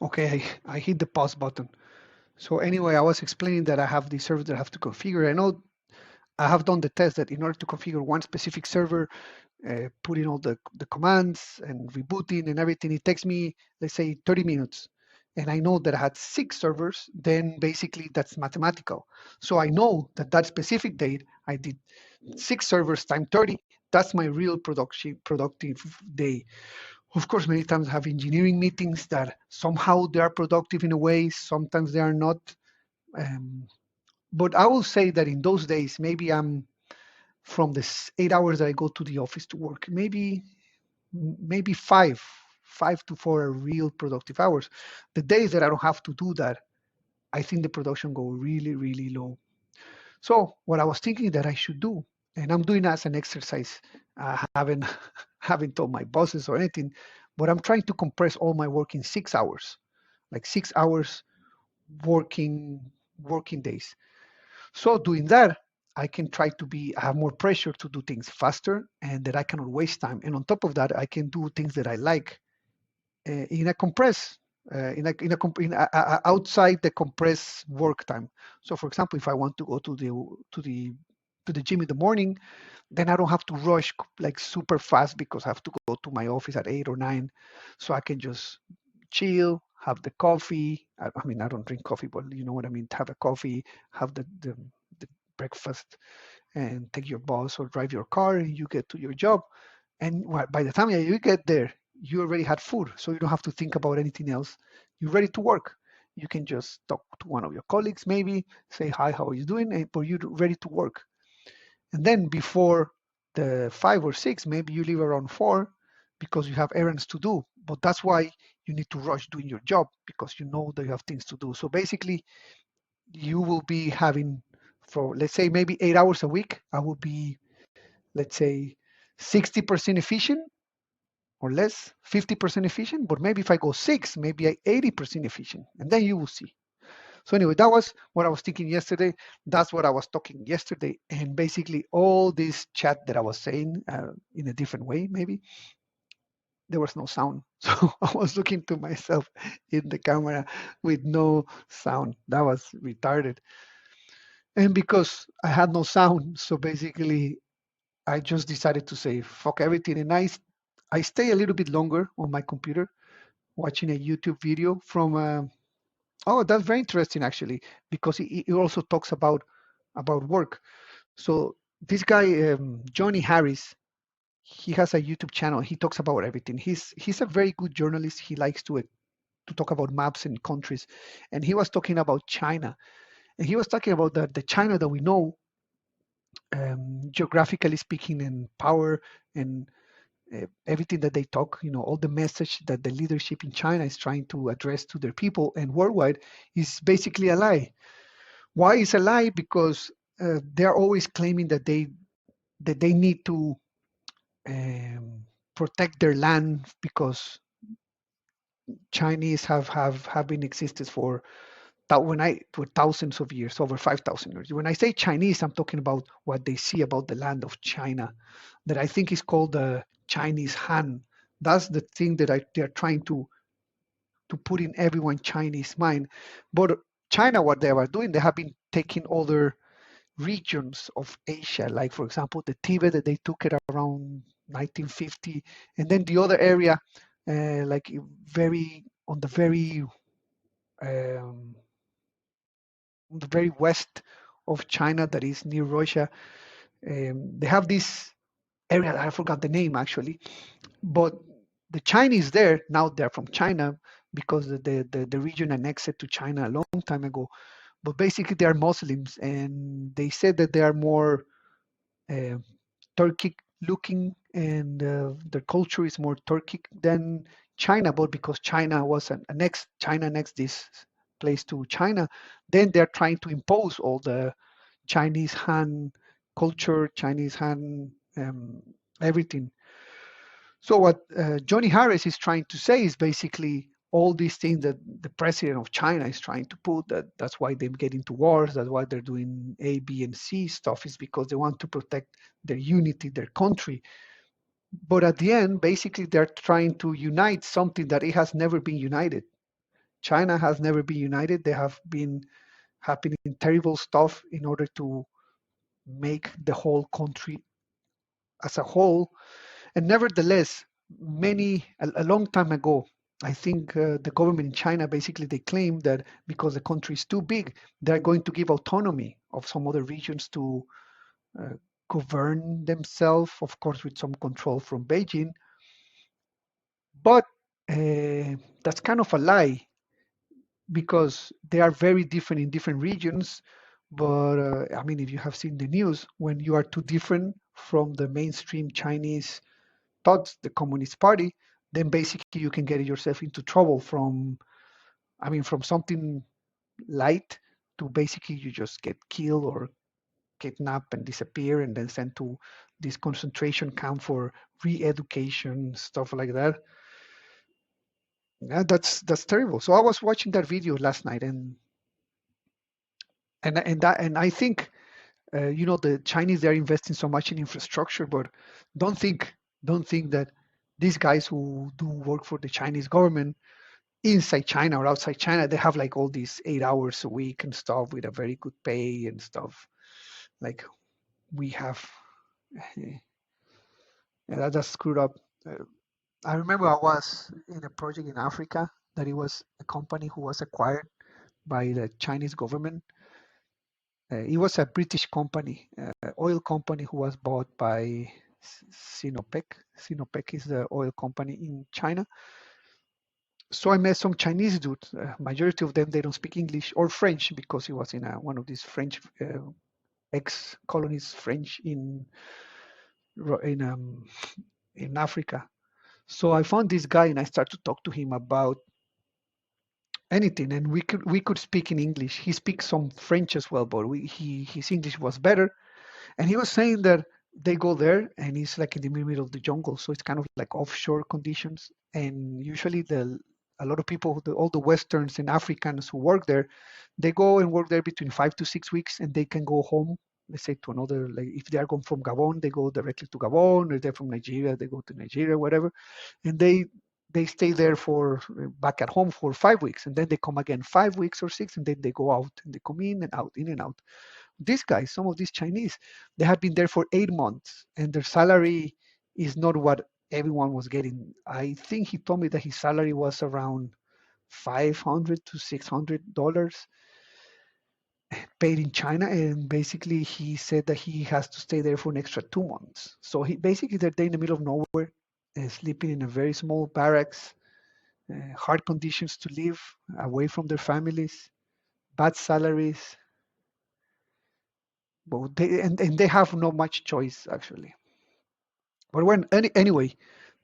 Okay, I hit the pause button. So anyway, I was explaining that I have the server that I have to configure. I know I have done the test that in order to configure one specific server, put in all the commands and rebooting and everything, it takes me, let's say, 30 minutes. And I know that I had 6 servers, then basically that's mathematical. So I know that that specific date, I did 6 servers times 30. That's my real productive day. Of course, many times I have engineering meetings that somehow they are productive in a way, sometimes they are not. Um, but I will say that in those days, maybe I'm from the 8 hours that I go to the office to work, maybe five to four are real productive hours. The days that I don't have to do that, I think the production go really, really low. So what I was thinking that I should do, and I'm doing as an exercise, I haven't haven't told my bosses or anything, but I'm trying to compress all my work in 6 hours, like 6 hours working working days. So doing that, I can try to I have more pressure to do things faster and that I cannot waste time. And on top of that, I can do things that I like in a compressed, outside the compressed work time. So for example, if I want to go to the to the gym in the morning, then I don't have to rush like super fast because I have to go to my office at 8 or 9. So I can just chill, have the coffee. I mean, I don't drink coffee, but you know what I mean. Have a coffee, have the breakfast, and take your bus or drive your car, and you get to your job. And by the time you get there, you already had food, so you don't have to think about anything else. You're ready to work. You can just talk to one of your colleagues, maybe say hi, how are you doing, but you're ready to work. And then before the 5 or 6, maybe you leave around 4 because you have errands to do. But that's why you need to rush doing your job because you know that you have things to do. So basically, you will be having, for let's say maybe 8 hours a week, I will be, let's say, 60% efficient or less, 50% efficient. But maybe if I go 6, maybe I 80% efficient, and then you will see. So anyway, that was what I was thinking yesterday. That's what I was talking yesterday, and basically all this chat that I was saying in a different way, maybe there was no sound. So I was looking to myself in the camera with no sound. That was retarded. And because I had no sound, so basically I just decided to say fuck everything, and I stay a little bit longer on my computer watching a YouTube video from. Oh, that's very interesting actually, because it also talks about work. So this guy, Johnny Harris, he has a YouTube channel. He talks about everything. He's a very good journalist. He likes to talk about maps and countries, and he was talking about China, and he was talking about the China that we know, geographically speaking, and power and everything that they talk, all the message that the leadership in China is trying to address to their people and worldwide is basically a lie. Why is a lie? Because they're always claiming that they need to protect their land because Chinese have been existed for thousands of years, over 5,000 years. When I say Chinese, I'm talking about what they see about the land of China, that I think is called the Chinese Han. That's the thing that they're trying to put in everyone Chinese mind. But China, what they were doing, they have been taking other regions of Asia, like for example the Tibet that they took it around 1950, and then the other area, like very on um, the very west of China, that is near Russia. They have this area that I forgot the name actually, but the Chinese there now they're from China because the region annexed to China a long time ago. But basically they are Muslims, and they said that they are more uh, Turkic looking, and their culture is more Turkic than China. But because China annexed this place to China, then they're trying to impose all the Chinese Han culture, Chinese Han everything. So what Johnny Harris is trying to say is basically all these things that the president of China is trying to put, that's why they get into wars, that's why they're doing A, B, and C stuff, is because they want to protect their unity, their country. But at the end, basically, they're trying to unite something that it has never been united. China has never been united. They have been happening terrible stuff in order to make the whole country as a whole. And nevertheless, a long time ago, I think the government in China basically they claim that because the country is too big, they're going to give autonomy of some other regions to uh, govern themselves, of course, with some control from Beijing. But that's kind of a lie because they are very different in different regions. But I mean, if you have seen the news, when you are too different from the mainstream Chinese thoughts, the Communist Party, then basically you can get yourself into trouble from, I mean, from something light to basically you just get killed or kidnapped and disappear and then sent to this concentration camp for re-education, stuff like that. Yeah, that's terrible. So I was watching that video last night, and I think the Chinese they're investing so much in infrastructure, but don't think don't think that these guys who do work for the Chinese government inside China or outside China, they have like all these 8 hours a week and stuff with a very good pay and stuff. Like we have, yeah, that's screwed up. Uh, I remember I was in a project in Africa that it was a company who was acquired by the Chinese government. It was a British company, oil company who was bought by Sinopec. Sinopec is the oil company in China. So I met some Chinese dudes. Majority of them they don't speak English or French because he was in one of these French ex-colonies, French in um, in Africa. So I found this guy and I started to talk to him about anything, and we could speak in English. He speaks some French as well, but his English was better. And he was saying that they go there and it's like in the middle of the jungle, so it's kind of like offshore conditions. And usually a lot of people, all the Westerns and Africans who work there, they go and work there between 5 to 6 weeks, and they can go home. Let's say to another, like if they are going from Gabon, they go directly to Gabon. Or if they're from Nigeria, they go to Nigeria, whatever. And they stay there for back at home for 5 weeks, and then they come again 5 weeks or six, and then they go out and they come in and out, in and out. These guys, some of these Chinese, they have been there for 8 months and their salary is not what everyone was getting. I think he told me that his salary was around $500 to $600 paid in China. And basically, he said that he has to stay there for an extra 2 months. So he basically, they're there in the middle of nowhere, sleeping in a very small barracks, hard conditions to live, away from their families, bad salaries. But and they have no much choice actually. But anyway,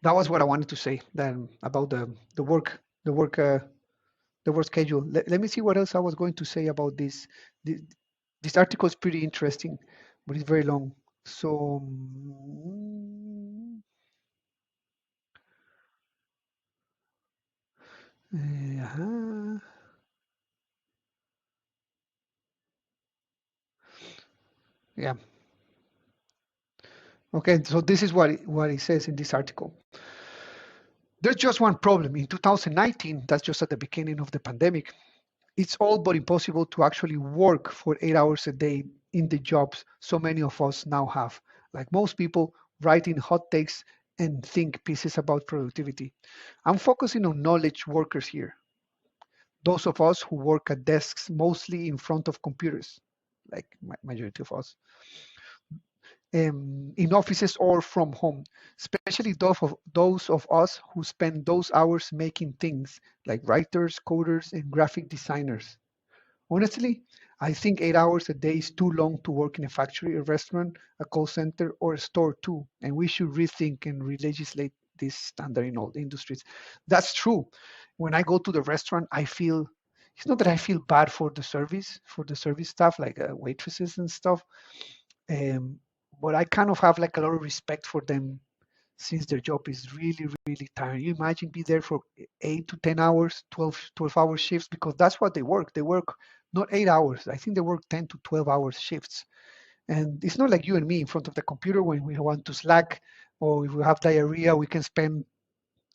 that was what I wanted to say then about the work the work the work schedule. Let me see what else I was going to say about this. This, this article is pretty interesting, but it's very long. So uh, yeah. Okay, so this is what it says in this article. There's just one problem. In 2019, that's just at the beginning of the pandemic, it's all but impossible to actually work for 8 hours a day in the jobs so many of us now have. Like most people, writing hot takes and think pieces about productivity. I'm focusing on knowledge workers here, those of us who work at desks mostly in front of computers, like majority of us, in offices or from home, especially those of us who spend those hours making things like writers, coders, and graphic designers. Honestly, I think 8 hours a day is too long to work in a factory, a restaurant, a call center, or a store too, and we should rethink and re-legislate this standard in all industries. That's true. When I go to the restaurant, I feel it's not that I feel bad for the service staff, like waitresses and stuff, um, but I kind of have like a lot of respect for them since their job is really, really tiring. You imagine be there for 8 to 10 hours, 12 hour shifts, because that's what they work. They work not 8 hours. I think they work 10 to 12 hours shifts. And it's not like you and me in front of the computer when we want to slack or if we have diarrhea, we can spend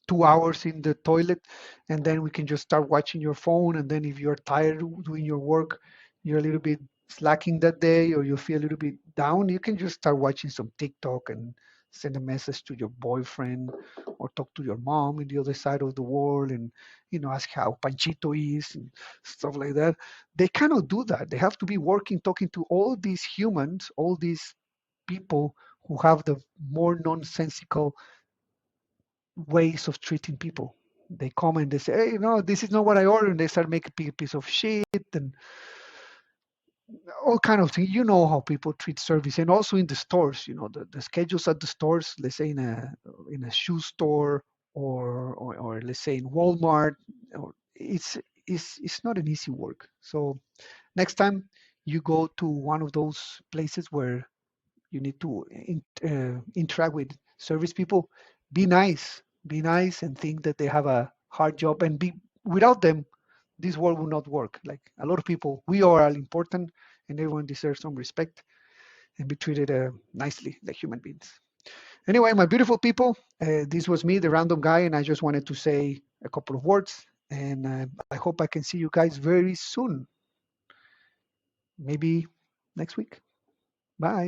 2 hours in the toilet, and then we can just start watching your phone. And then if you're tired doing your work, you're a little bit slacking that day, or you feel a little bit down, you can just start watching some TikTok and send a message to your boyfriend, or talk to your mom in the other side of the world, and ask how Panchito is and stuff like that. They cannot do that. They have to be working, talking to all these humans, all these people who have the more nonsensical ways of treating people. They come and they say, "Hey, no, this is not what I ordered." And they start making a piece of shit and all kind of things. You know how people treat service, and also in the stores. The schedules at the stores. Let's say in a shoe store, or let's say in Walmart. Or it's not an easy work. So next time you go to one of those places where you need to interact with service people, be nice. Be nice and think that they have a hard job, and be without them, this world will not work. Like a lot of people, we are all important, and everyone deserves some respect and be treated nicely like human beings. Anyway, my beautiful people, this was me, the random guy, and I just wanted to say a couple of words. And I hope I can see you guys very soon, maybe next week. Bye.